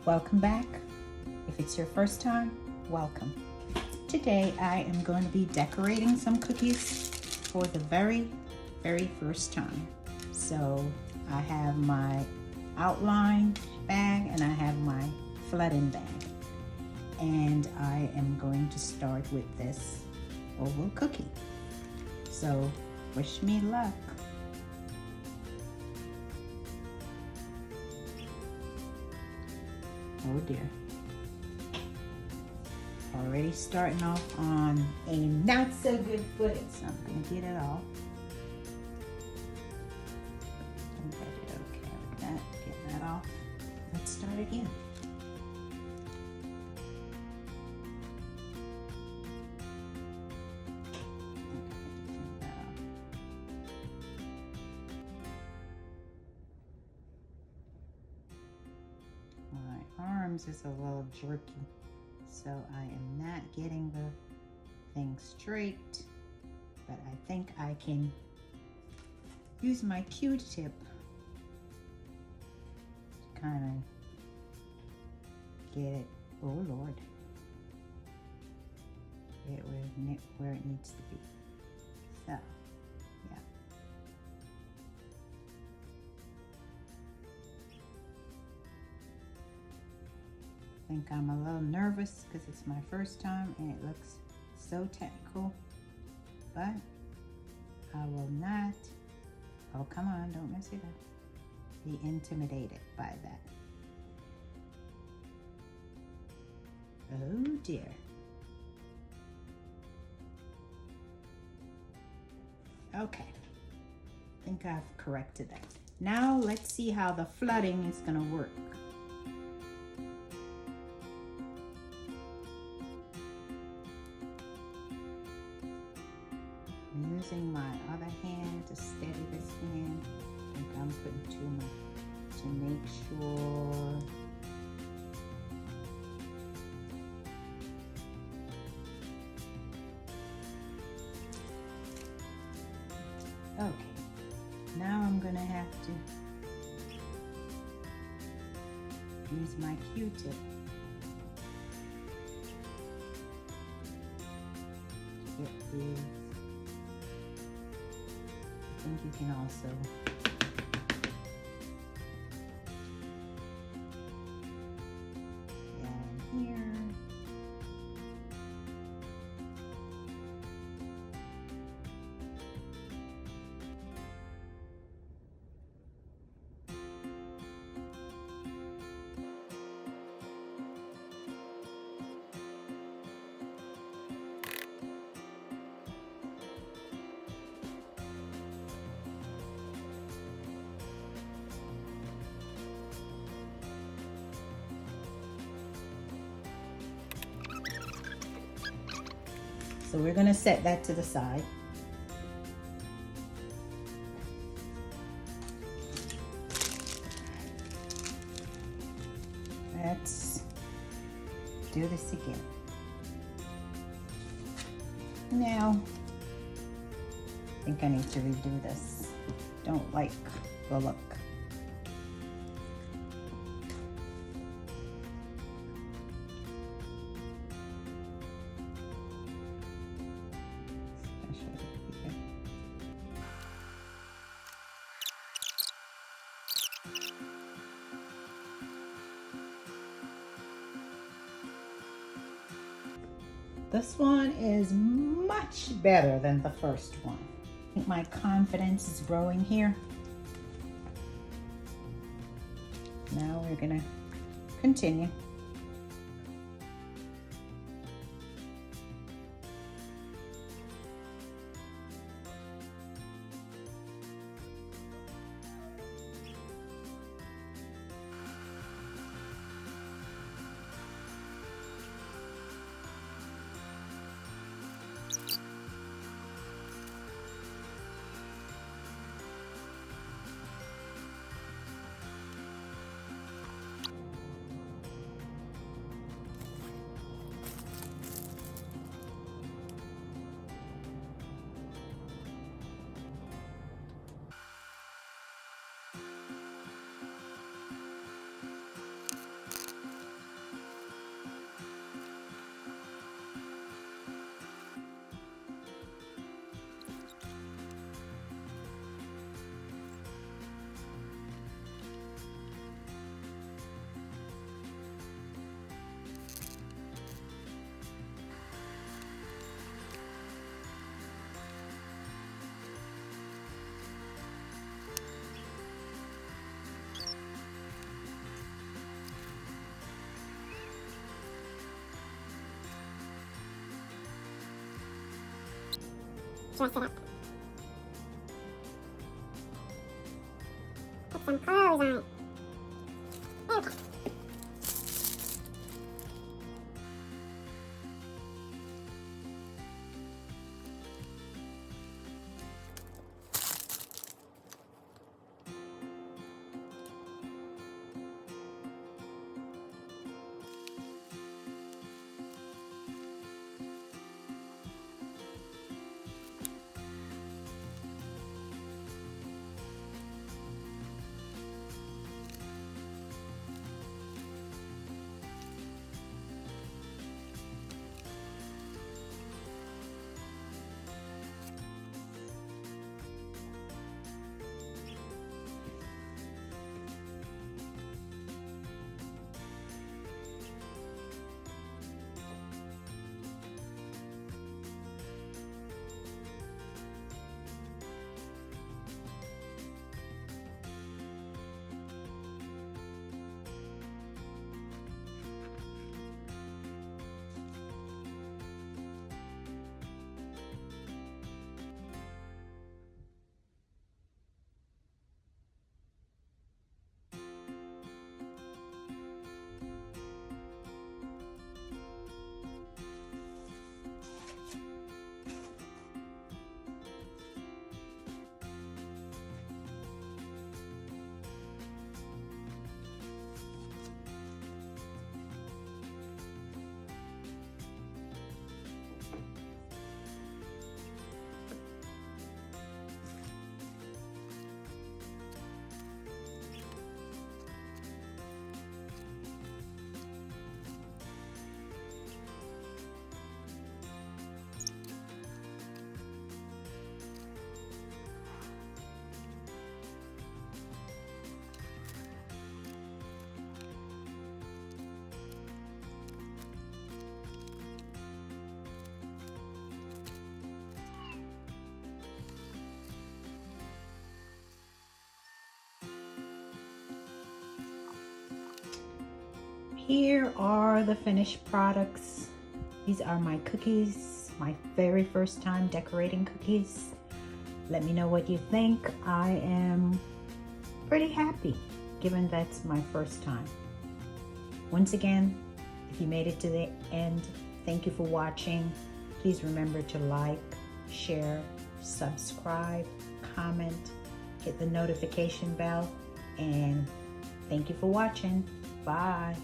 Welcome back. If it's your first time, welcome. Today I am going to be decorating some cookies for the very first time. So I have my outline bag and I have my flooding bag. And I am going to start with this oval cookie. So wish me luck. Oh dear. Already starting off on a not so good footing, so I'm going to get it off. I think I did okay with that. Get that off. Let's start again. My arms is a little jerky, so I am not getting the thing straight, but I think I can use my Q-tip to kind of get it, oh Lord, get it where it needs to be. So, yeah. I think I'm a little nervous because it's my first time and it looks so technical, but I will not, oh come on, don't mess it up, be intimidated by that. Oh dear. Okay, I think I've corrected that. Now let's see how the flooding is gonna work. I'm using my other hand to steady this hand. I think I'm putting too much to make sure. Okay, now I'm gonna have to use my Q-tip to get these. I think you can also down here. So we're going to set that to the side. Let's do this again. Now, I think I need to redo this. Don't like the look. This one is much better than the first one. I think my confidence is growing here. Now we're gonna continue. dress it up. Put some clothes on it. There we go. Here are the finished products. These are my cookies, my very first time decorating cookies. Let me know what you think. I am pretty happy, given that's my first time. Once again, if you made it to the end, thank you for watching. Please remember to like, share, subscribe, comment, hit the notification bell, and thank you for watching. Bye.